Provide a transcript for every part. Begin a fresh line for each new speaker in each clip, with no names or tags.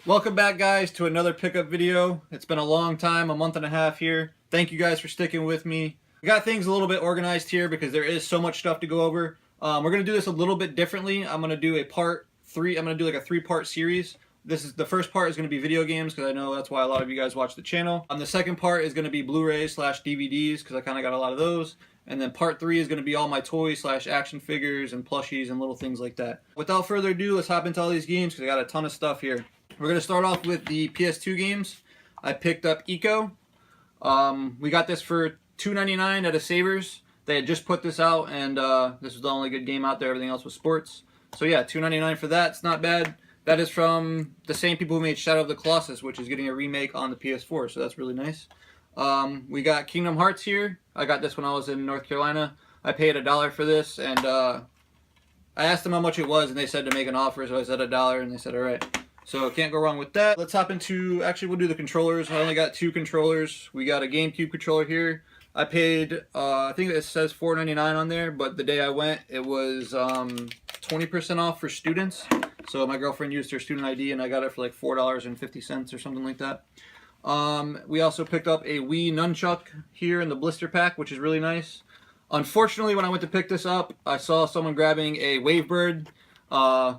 Welcome back, guys, to another pickup video. It's been a long time, a month and a half here. Thank you guys for sticking with me. We got things a little bit organized here because there is so much stuff to go over. We're going to do this a little bit differently. I'm going to do a part 3. I'm going to do like a 3-part series. The first part is going to be video games because I know that's why a lot of you guys watch the channel. The second part is going to be Blu-rays/DVDs because I kind of got a lot of those. And then part 3 is going to be all my toys/action figures and plushies and little things like that. Without further ado, let's hop into all these games because I got a ton of stuff here. We're going to start off with the PS2 games. I picked up Eco. We got this for $2.99 at a Savers. They had just put this out, and this was the only good game out there. Everything else was sports. So yeah, $2.99 for that. It's not bad. That is from the same people who made Shadow of the Colossus, which is getting a remake on the PS4, so that's really nice. We got Kingdom Hearts here. I got this when I was in North Carolina. I paid $1 for this, and I asked them how much it was, and they said to make an offer, so I said $1, and they said, all right. So can't go wrong with that. Let's hop into, actually we'll do the controllers. I only got 2 controllers. We got a GameCube controller here. I paid, I think it says $4.99 on there, but the day I went, it was 20% off for students. So my girlfriend used her student ID and I got it for like $4.50 or something like that. We also picked up a Wii Nunchuck here in the blister pack, which is really nice. Unfortunately, when I went to pick this up, I saw someone grabbing a Wavebird,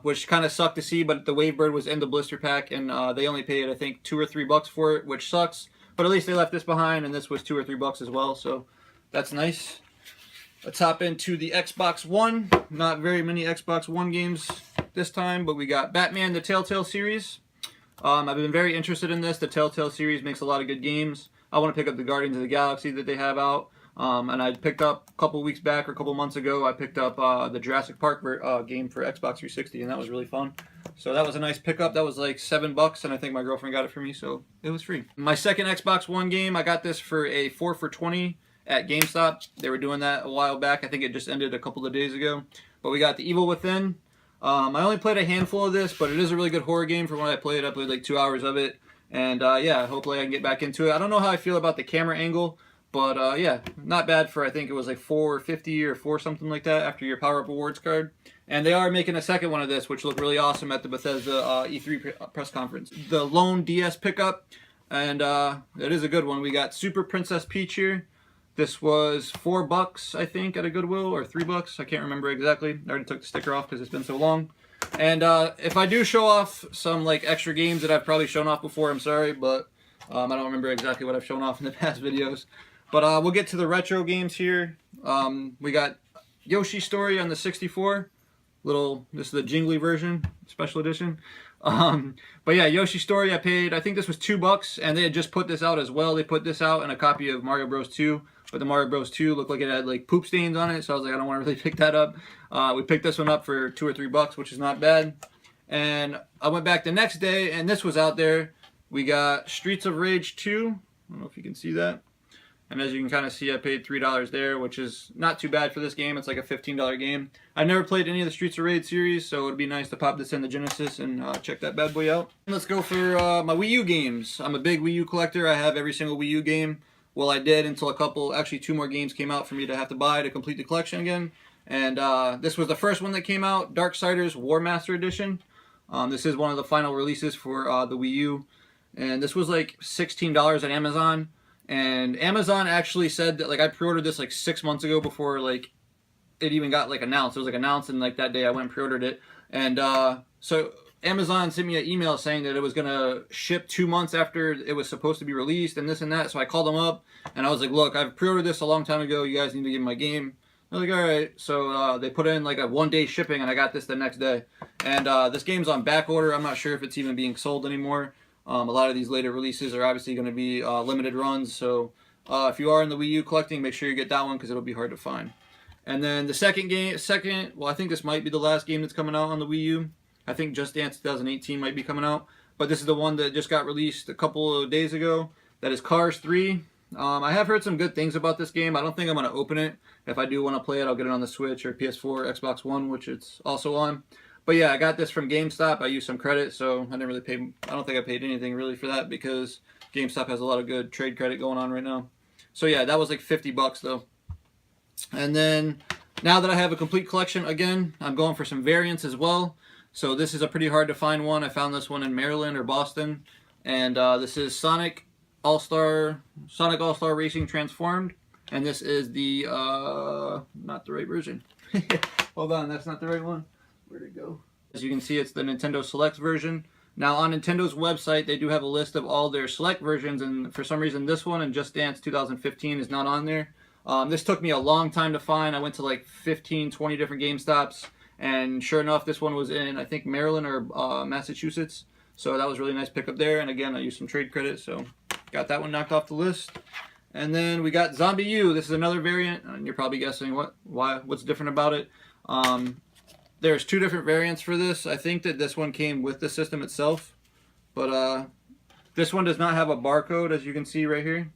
which kind of sucked to see, but the Wavebird was in the blister pack, and they only paid, I think, $2 or $3 for it, which sucks. But at least they left this behind, and this was $2 or $3 as well, so that's nice. Let's hop into the Xbox One. Not very many Xbox One games this time, but we got Batman, the Telltale series. I've been very interested in this. The Telltale series makes a lot of good games. I want to pick up the Guardians of the Galaxy that they have out. And I picked up a couple weeks back or a couple months ago, I picked up the Jurassic Park game for Xbox 360, and that was really fun. So that was a nice pickup. That was like $7, and I think my girlfriend got it for me, so it was free. My second Xbox One game, I got this for a 4 for $20 at GameStop. They were doing that a while back. I think it just ended a couple of days ago. But we got The Evil Within. I only played a handful of this, but it is a really good horror game. From when I played like 2 hours of it. And yeah, hopefully I can get back into it. I don't know how I feel about the camera angle. But yeah, not bad for, I think it was like $4.50 or $4 something like that after your Power Up Awards card. And they are making a second one of this, which looked really awesome at the Bethesda E3 press conference. The Lone DS pickup, and it is a good one. We got Super Princess Peach here. This was $4, I think, at a Goodwill, or $3. I can't remember exactly. I already took the sticker off because it's been so long. And if I do show off some like extra games that I've probably shown off before, I'm sorry, but I don't remember exactly what I've shown off in the past videos. But we'll get to the retro games here. We got Yoshi's Story on the 64. This is the jingly version, special edition. But yeah, Yoshi's Story, I paid, I think this was $2, and they had just put this out as well. They put this out in a copy of Mario Bros. 2, but the Mario Bros. 2 looked like it had like poop stains on it, so I was like, I don't want to really pick that up. We picked this one up for $2 or $3, which is not bad. And I went back the next day, and this was out there. We got Streets of Rage 2. I don't know if you can see that. And as you can kind of see, I paid $3 there, which is not too bad for this game. It's like a $15 game. I've never played any of the Streets of Rage series, so it would be nice to pop this in the Genesis and check that bad boy out. Let's go for my Wii U games. I'm a big Wii U collector. I have every single Wii U game. Well, I did until actually 2 more games came out for me to have to buy to complete the collection again. And this was the first one that came out, Darksiders War Master Edition. This is one of the final releases for the Wii U. And this was like $16 at Amazon. And Amazon actually said that, like, I pre-ordered this like 6 months ago before like it even got like announced. It was like announced, and like that day I went and pre-ordered it. And so Amazon sent me an email saying that it was gonna ship 2 months after it was supposed to be released, and this and that. So I called them up and I was like, look, I've pre-ordered this a long time ago. You guys need to give me my game. I was like, all right. So they put in like a 1-day shipping, and I got this the next day. And this game's on back order. I'm not sure if it's even being sold anymore. A lot of these later releases are obviously going to be limited runs, so if you are in the Wii U collecting, make sure you get that one because it'll be hard to find. And then the second game, well, I think this might be the last game that's coming out on the Wii U. I think Just Dance 2018 might be coming out, but this is the one that just got released a couple of days ago. That is Cars 3. I have heard some good things about this game. I don't think I'm going to open it. If I do want to play it, I'll get it on the Switch or PS4, Xbox One, which it's also on. But yeah, I got this from GameStop. I used some credit, so I didn't really pay. I don't think I paid anything really for that because GameStop has a lot of good trade credit going on right now. So yeah, that was like $50 though. And then now that I have a complete collection again, I'm going for some variants as well. So this is a pretty hard to find one. I found this one in Maryland or Boston. And this is Sonic All-Star Racing Transformed. And this is the, not the right version. Hold on, that's not the right one. Where'd it go? As you can see, it's the Nintendo Select version. Now on Nintendo's website, they do have a list of all their Select versions, and for some reason this one and Just Dance 2015 is not on there. This took me a long time to find. I went to like 15, 20 different GameStops, and sure enough, this one was in, I think, Maryland or Massachusetts. So that was a really nice pickup there, and again, I used some trade credit, so got that one knocked off the list. And then we got Zombie U. This is another variant, and you're probably guessing what's different about it. There's two different variants for this. I think that this one came with the system itself, but this one does not have a barcode, as you can see right here.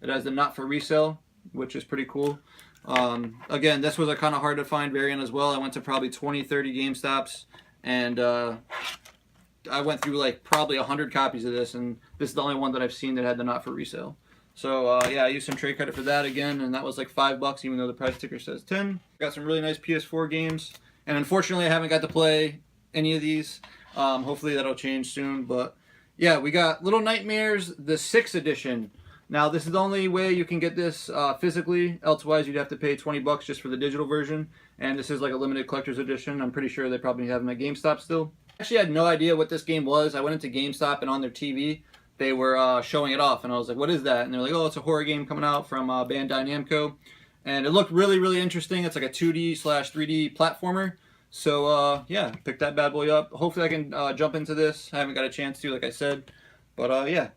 It has the not for resale, which is pretty cool. Again, this was a kind of hard to find variant as well. I went to probably 20, 30 GameStops, and I went through like probably 100 copies of this, and this is the only one that I've seen that had the not for resale. So yeah, I used some trade credit for that again, and that was like $5, even though the price sticker says 10. Got some really nice PS4 games. And unfortunately, I haven't got to play any of these. Hopefully that'll change soon. But yeah, we got Little Nightmares, the 6th edition. Now, this is the only way you can get this physically. Elsewise, you'd have to pay $20 just for the digital version. And this is like a limited collector's edition. I'm pretty sure they probably have them at GameStop still. Actually, I had no idea what this game was. I went into GameStop, and on their TV, they were showing it off. And I was like, what is that? And they're like, oh, it's a horror game coming out from Bandai Namco. And it looked really, really interesting. It's like a 2D/3D platformer. So, yeah, picked that bad boy up. Hopefully I can jump into this. I haven't got a chance to, like I said. But, yeah.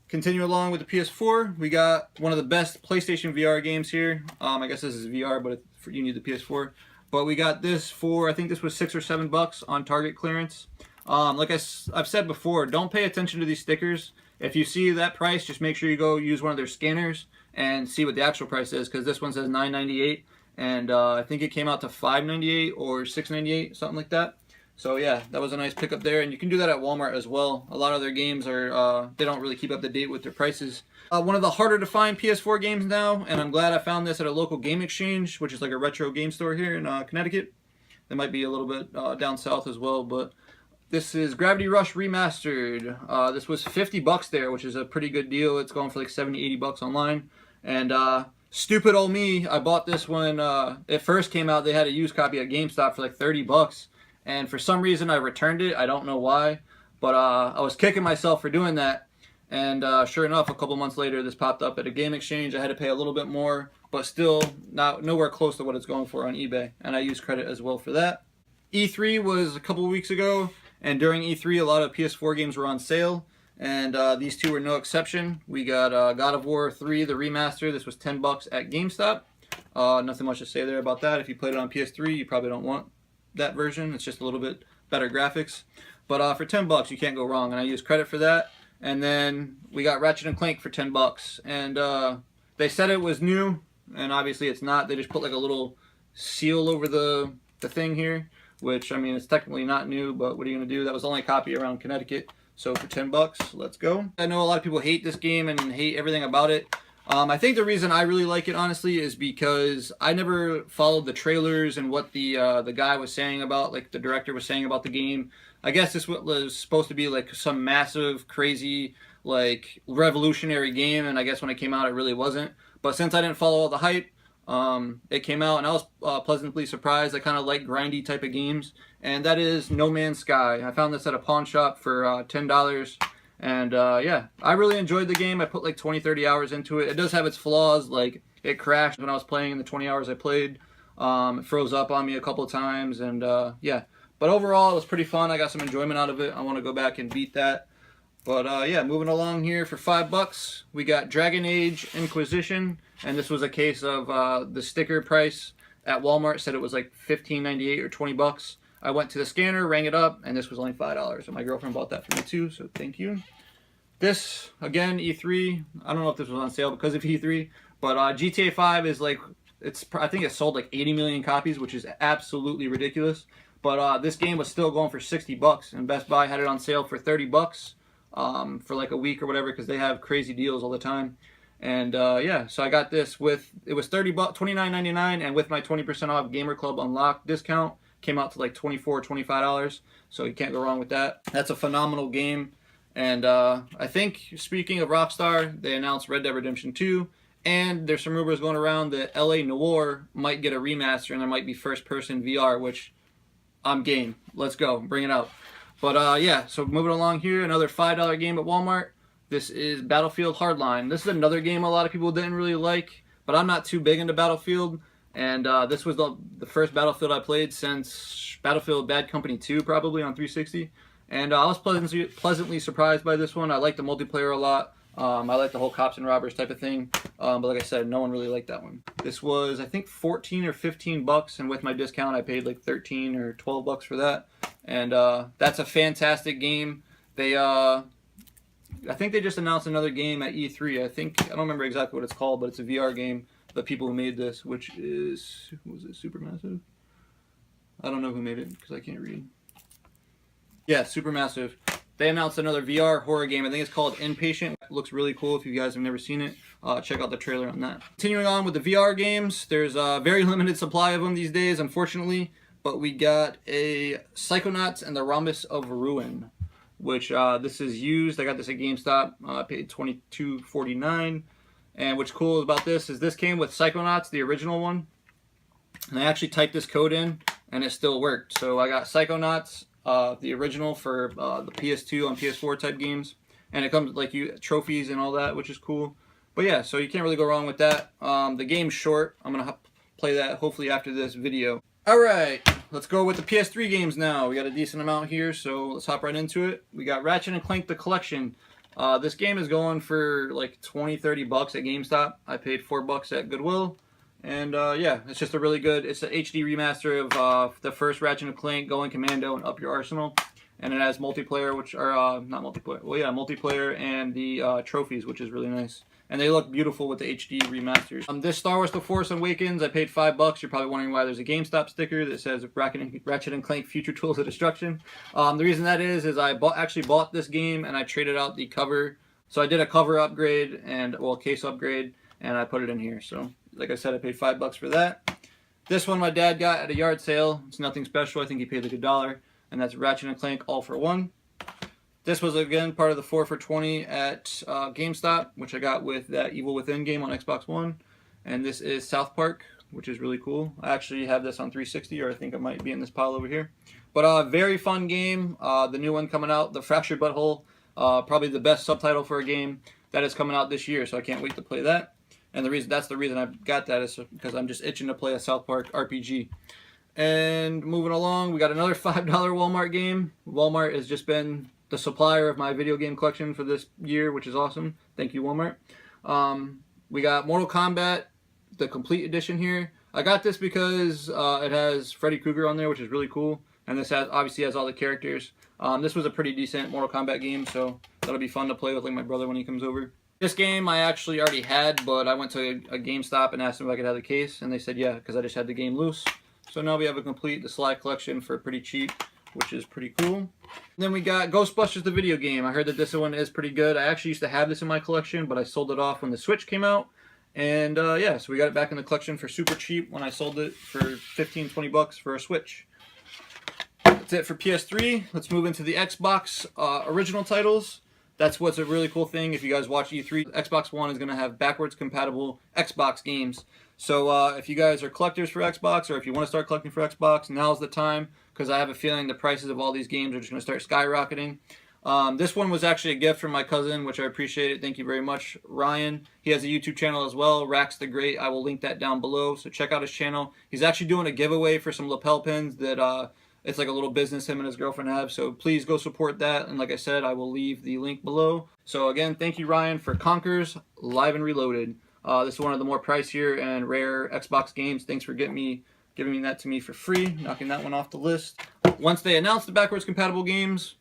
Continue along with the PS4. We got one of the best PlayStation VR games here. I guess this is VR, but you need the PS4. But we got this for, I think this was $6 or $7 on Target clearance. Like I've said before, don't pay attention to these stickers. If you see that price, just make sure you go use one of their scanners and see what the actual price is, because this one says $9.98, and I think it came out to $5.98 or $6.98, something like that. So yeah, that was a nice pickup there, and you can do that at Walmart as well. A lot of their games are they don't really keep up to date with their prices. One of the harder to find PS4 games now, and I'm glad I found this at a local game exchange, which is like a retro game store here in Connecticut. They might be a little bit down south as well, but this is Gravity Rush Remastered. This was $50 there, which is a pretty good deal. It's going for like $70, $80 online. And stupid old me, I bought this when it first came out. They had a used copy at GameStop for like $30. And for some reason, I returned it. I don't know why. But I was kicking myself for doing that. And sure enough, a couple months later, this popped up at a game exchange. I had to pay a little bit more, but still nowhere close to what it's going for on eBay. And I used credit as well for that. E3 was a couple weeks ago. And during E3, a lot of PS4 games were on sale, and these two were no exception. We got God of War 3, the remaster. This was $10 at GameStop. Nothing much to say there about that. If you played it on PS3, you probably don't want that version. It's just a little bit better graphics. But for $10, you can't go wrong, and I used credit for that. And then we got Ratchet & Clank for $10. And they said it was new, and obviously it's not. They just put like a little seal over the thing here. Which, I mean, it's technically not new, but what are you going to do? That was the only copy around Connecticut. So for $10, let's go. I know a lot of people hate this game and hate everything about it. I think the reason I really like it, honestly, is because I never followed the trailers and what the guy was saying about, like the director was saying about the game. I guess this was supposed to be like some massive, crazy, like revolutionary game, and I guess when it came out, it really wasn't. But since I didn't follow all the hype, it came out, and I was pleasantly surprised. I kind of like grindy type of games, and that is No Man's Sky. I found this at a pawn shop for $10, and yeah, I really enjoyed the game. I put like 20-30 hours into it. It does have its flaws, like it crashed when I was playing in the 20 hours I played. It froze up on me a couple of times, and yeah, but overall it was pretty fun. I got some enjoyment out of it. I want to go back and beat that. But yeah, moving along here for $5, we got Dragon Age Inquisition, and this was a case of the sticker price at Walmart said it was like $15.98 or $20. I went to the scanner, rang it up, and this was only $5. And my girlfriend bought that for me too, so thank you. This, again, E3. I don't know if this was on sale because of E3, but GTA 5 is like, I think it sold like 80 million copies, which is absolutely ridiculous. But this game was still going for $60, and Best Buy had it on sale for $30 for like a week or whatever, because they have crazy deals all the time. And yeah, so I got this with, it was $30, $29.99, and with my 20% off Gamer Club Unlocked discount, came out to like $24, $25, so you can't go wrong with that. That's a phenomenal game. And I think, speaking of Rockstar, they announced Red Dead Redemption 2, and there's some rumors going around that LA Noire might get a remaster and there might be first-person VR, which I'm game. Let's go. Bring it out. But yeah, so moving along here, another $5 game at Walmart. This is Battlefield Hardline. This is another game a lot of people didn't really like, but I'm not too big into Battlefield. And this was the first Battlefield I played since Battlefield Bad Company 2, probably, on 360. And I was pleasantly surprised by this one. I like the multiplayer a lot. I like the whole cops and robbers type of thing. But like I said, no one really liked that one. This was, I think, 14 or 15 bucks, and with my discount, I paid like 13 or 12 bucks for that. And that's a fantastic game. They, I think they just announced another game at E3. I don't remember exactly what it's called, but it's a VR game. The people who made this, which is, who was it, Supermassive? I don't know who made it because I can't read. Yeah, Supermassive. They announced another VR horror game. I think it's called Inpatient. It looks really cool if you guys have never seen it. Check out the trailer on that. Continuing on with the VR games, there's a very limited supply of them these days, unfortunately. But we got a Psychonauts and the Rhombus of Ruin, which this is used. I got this at GameStop. I paid $22.49. And what's cool about this is this came with Psychonauts, the original one. And I actually typed this code in, and it still worked. So I got Psychonauts, the original for the PS2 on PS4 type games, and it comes with like trophies and all that, which is cool. But yeah, so you can't really go wrong with that. The game's short. I'm gonna play that hopefully after this video. All right, let's go with the PS3 games now. We got a decent amount here, so let's hop right into it. We got Ratchet and Clank: The Collection. This game is going for like 20-30 bucks at GameStop. I paid $4 at Goodwill. And yeah, it's just a really good, it's an HD remaster of the first Ratchet and Clank, Going Commando and Up Your Arsenal. And it has multiplayer, which are, not multiplayer, well yeah, multiplayer and the trophies, which is really nice. And they look beautiful with the HD remasters. This Star Wars The Force Awakens, I paid $5. You're probably wondering why there's a GameStop sticker that says Ratchet and Clank Future Tools of Destruction. The reason that is I actually bought this game and I traded out the cover. So I did a cover upgrade and, well, case upgrade, and I put it in here. So, like I said, I paid $5 for that. This one my dad got at a yard sale. It's nothing special. I think he paid like $1. And that's Ratchet and Clank All for One. This was, again, part of the 4 for $20 at GameStop, which I got with that Evil Within game on Xbox One. And this is South Park, which is really cool. I actually have this on 360, or I think it might be in this pile over here. But very fun game. The new one coming out, The Fractured Butthole. Probably the best subtitle for a game that is coming out this year, so I can't wait to play that. And that's the reason I got that, is because I'm just itching to play a South Park RPG. And moving along, we got another $5 Walmart game. Walmart has just been the supplier of my video game collection for this year, which is awesome. Thank you, Walmart. We got Mortal Kombat, the Complete Edition here. I got this because it has Freddy Krueger on there, which is really cool. And this obviously has all the characters. This was a pretty decent Mortal Kombat game, so that'll be fun to play with like my brother when he comes over. This game I actually already had, but I went to a GameStop and asked them if I could have the case, and they said yeah, because I just had the game loose. So now we have a complete the Sly collection for pretty cheap, which is pretty cool. Then we got Ghostbusters the video game. I heard that this one is pretty good. I actually used to have this in my collection, but I sold it off when the Switch came out. And yeah, so we got it back in the collection for super cheap when I sold it for 15-20 bucks for a Switch. That's it for PS3. Let's move into the Xbox original titles. That's what's a really cool thing. If you guys watch E3, Xbox One is going to have backwards compatible Xbox games. So if you guys are collectors for Xbox, or if you want to start collecting for Xbox, now's the time, because I have a feeling the prices of all these games are just going to start skyrocketing. This one was actually a gift from my cousin, which I appreciate it. Thank you very much, Ryan. He has a YouTube channel as well, Rax the Great. I will link that down below, so check out his channel. He's actually doing a giveaway for some lapel pins that it's like a little business him and his girlfriend have, so please go support that. And like I said, I will leave the link below. So again, thank you, Ryan, for Conkers Live and Reloaded. This is one of the more pricier and rare Xbox games. Thanks for giving me that to me for free, knocking that one off the list. Once they announced the backwards compatible games,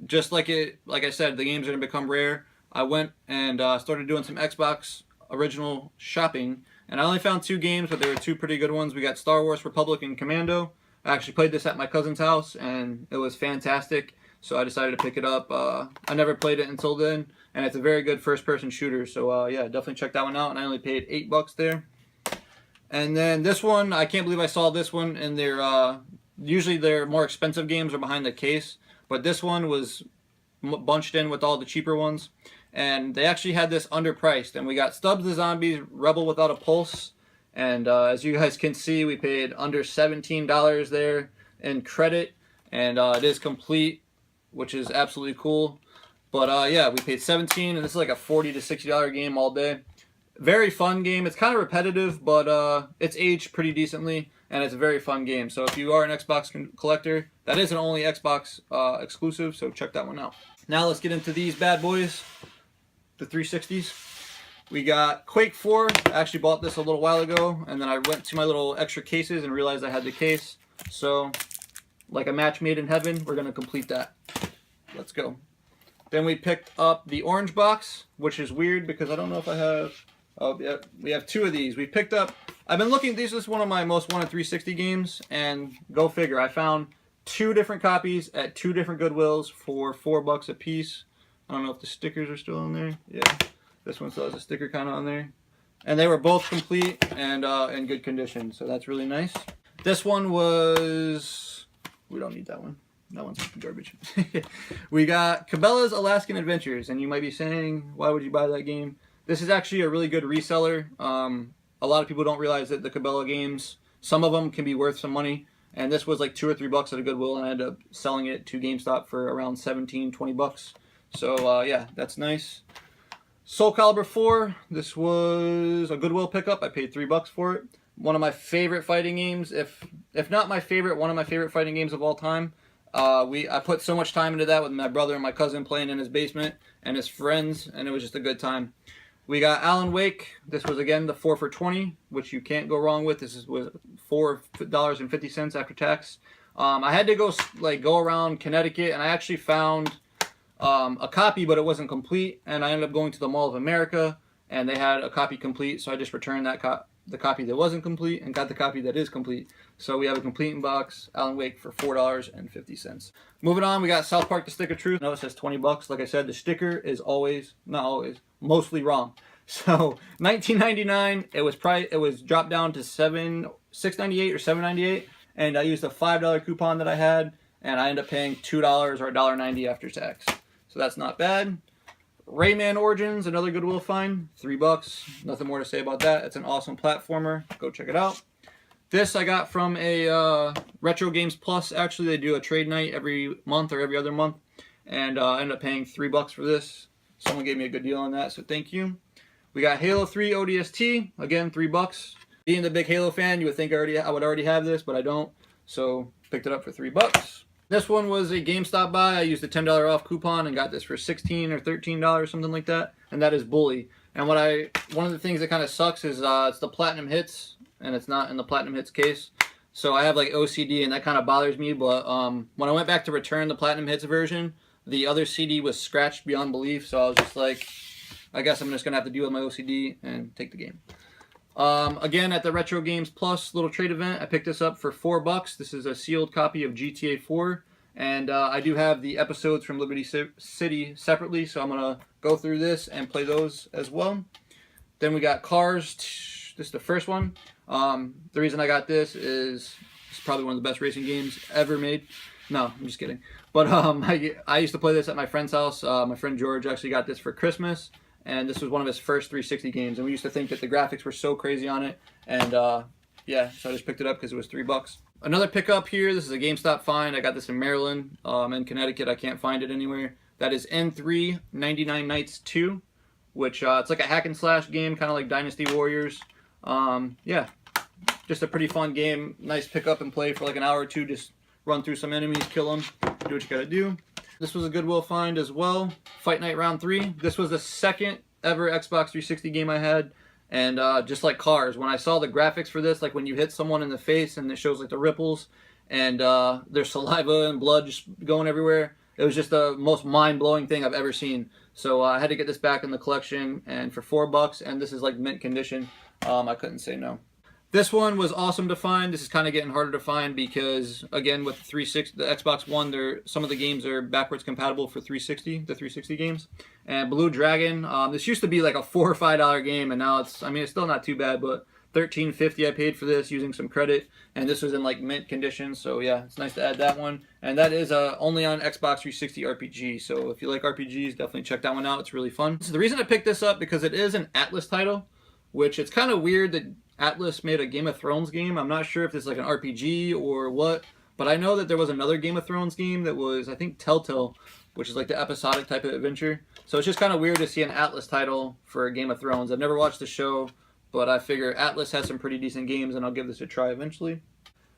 just like I said, the games are going to become rare. I went and started doing some Xbox original shopping, and I only found 2 games, but there were 2 pretty good ones. We got Star Wars Republic and Commando. I actually played this at my cousin's house, and it was fantastic, so I decided to pick it up. I never played it until then, and it's a very good first-person shooter, so yeah, definitely check that one out, and I only paid $8 there. And then this one, I can't believe I saw this one in their Usually their more expensive games are behind the case, but this one was bunched in with all the cheaper ones. And they actually had this underpriced. And we got Stubbs the Zombies, Rebel Without a Pulse. And as you guys can see, we paid under $17 there in credit. And it is complete, which is absolutely cool. But yeah, we paid $17, and this is like a $40 to $60 game all day. Very fun game. It's kind of repetitive, but it's aged pretty decently, and it's a very fun game. So if you are an Xbox collector, that is an only Xbox exclusive, so check that one out. Now let's get into these bad boys, the 360s. We got Quake 4. I actually bought this a little while ago, and then I went to my little extra cases and realized I had the case. So, like a match made in heaven, we're going to complete that. Let's go. Then we picked up the orange box, which is weird because I don't know if I have... Oh, yeah, we have two of these. We picked up... I've been looking... This is one of my most wanted 360 games, and go figure. I found two different copies at two different Goodwills for $4 a piece. I don't know if the stickers are still on there. Yeah, this one still has a sticker kind of on there. And they were both complete and in good condition, so that's really nice. This one was... We don't need that one. That one's garbage. We got Cabela's Alaskan Adventures, and you might be saying, why would you buy that game? This is actually a really good reseller. A lot of people don't realize that the Cabela games, some of them can be worth some money, and this was like $2 or $3 at a Goodwill, and I ended up selling it to GameStop for around 17, 20 bucks. So yeah, that's nice. Soul Calibur 4, this was a Goodwill pickup. I paid $3 for it. One of my favorite fighting games, if not my favorite, one of my favorite fighting games of all time. I put so much time into that with my brother and my cousin playing in his basement and his friends, and it was just a good time. We got Alan Wake. This was again the 4 for $20, which you can't go wrong with. This was $4.50 after tax. I had to go around Connecticut, and I actually found a copy, but it wasn't complete. And I ended up going to the Mall of America, and they had a copy complete. So I just returned that the copy that wasn't complete and got the copy that is complete. So we have a complete in box Alan Wake for $4.50. Moving on, we got South Park: The Stick of Truth. No, it says $20. Like I said, the sticker is not always, mostly wrong. So $19.99. It was dropped down to $6.98 or $7.98, and I used a $5 coupon that I had, and I ended up paying $2 or $1.90 after tax. So that's not bad. Rayman Origins, another Goodwill find, $3. Nothing more to say about that. It's an awesome platformer. Go check it out. This I got from a Retro Games Plus. Actually, they do a trade night every month or every other month, and I ended up paying $3 for this. Someone gave me a good deal on that, so thank you. We got Halo 3 ODST, again $3. Being the big Halo fan, you would think I would already have this, but I don't. So picked it up for $3. This one was a GameStop buy. I used a $10 off coupon and got this for $16 or $13, something like that. And that is Bully. And one of the things that kind of sucks is it's the Platinum Hits, and it's not in the Platinum Hits case. So I have like OCD, and that kind of bothers me. But when I went back to return the Platinum Hits version, the other CD was scratched beyond belief. So I was just like, I guess I'm just gonna have to deal with my OCD and take the game. Again, at the Retro Games Plus little trade event, I picked this up for $4. This is a sealed copy of GTA 4, and I do have the episodes from Liberty City separately, so I'm going to go through this and play those as well. Then we got Cars. This is the first one. The reason I got this is it's probably one of the best racing games ever made. No, I'm just kidding. But I used to play this at my friend's house. My friend George actually got this for Christmas. And this was one of his first 360 games. And we used to think that the graphics were so crazy on it. And yeah, so I just picked it up because it was $3. Another pickup here. This is a GameStop find. I got this in Maryland. In Connecticut, I can't find it anywhere. That is N3 99 Nights 2, which it's like a hack and slash game, kind of like Dynasty Warriors. Yeah, just a pretty fun game. Nice pick up and play for like an hour or two. Just run through some enemies, kill them, do what you gotta do. This was a Goodwill find as well. Fight Night Round 3. This was the second ever Xbox 360 game I had. And just like Cars, when I saw the graphics for this, like when you hit someone in the face and it shows like the ripples and there's saliva and blood just going everywhere, it was just the most mind-blowing thing I've ever seen. So I had to get this back in the collection, and for $4, and this is like mint condition, I couldn't say no. This one was awesome to find. This is kind of getting harder to find because, again, with the Xbox One, some of the games are backwards compatible for the 360 games. And Blue Dragon, this used to be like a $4 or $5 game, and now it's still not too bad, but $13.50 I paid for this using some credit, and this was in like mint condition, so yeah, it's nice to add that one. And that is only on Xbox 360 RPG, so if you like RPGs, definitely check that one out. It's really fun. So the reason I picked this up, because it is an Atlas title, which it's kind of weird that Atlas made a Game of Thrones game. I'm not sure if this is like an RPG or what, but I know that there was another Game of Thrones game that was, I think, Telltale, which is like the episodic type of adventure. So it's just kind of weird to see an Atlas title for a Game of Thrones. I've never watched the show, but I figure Atlas has some pretty decent games, and I'll give this a try eventually.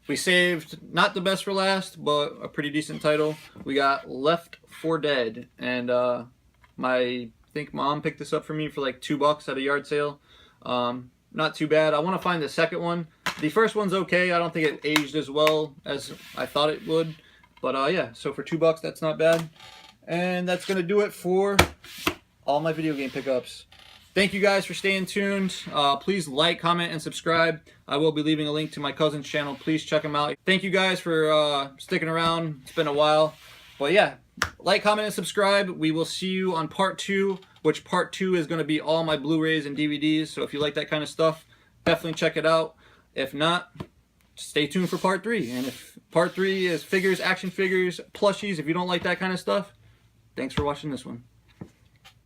We saved not the best for last, but a pretty decent title. We got Left 4 Dead, and I think mom picked this up for me for like $2 at a yard sale. Not too bad. I want to find the second one. The first one's okay. I don't think it aged as well as I thought it would. But yeah, so for $2, that's not bad. And that's going to do it for all my video game pickups. Thank you guys for staying tuned. Please like, comment, and subscribe. I will be leaving a link to my cousin's channel. Please check him out. Thank you guys for sticking around. It's been a while. But yeah, like, comment, and subscribe. We will see you on part 2, which part 2 is going to be all my Blu-rays and DVDs. So if you like that kind of stuff, definitely check it out. If not, stay tuned for part 3. And if part 3 is figures, action figures, plushies, if you don't like that kind of stuff, thanks for watching this one.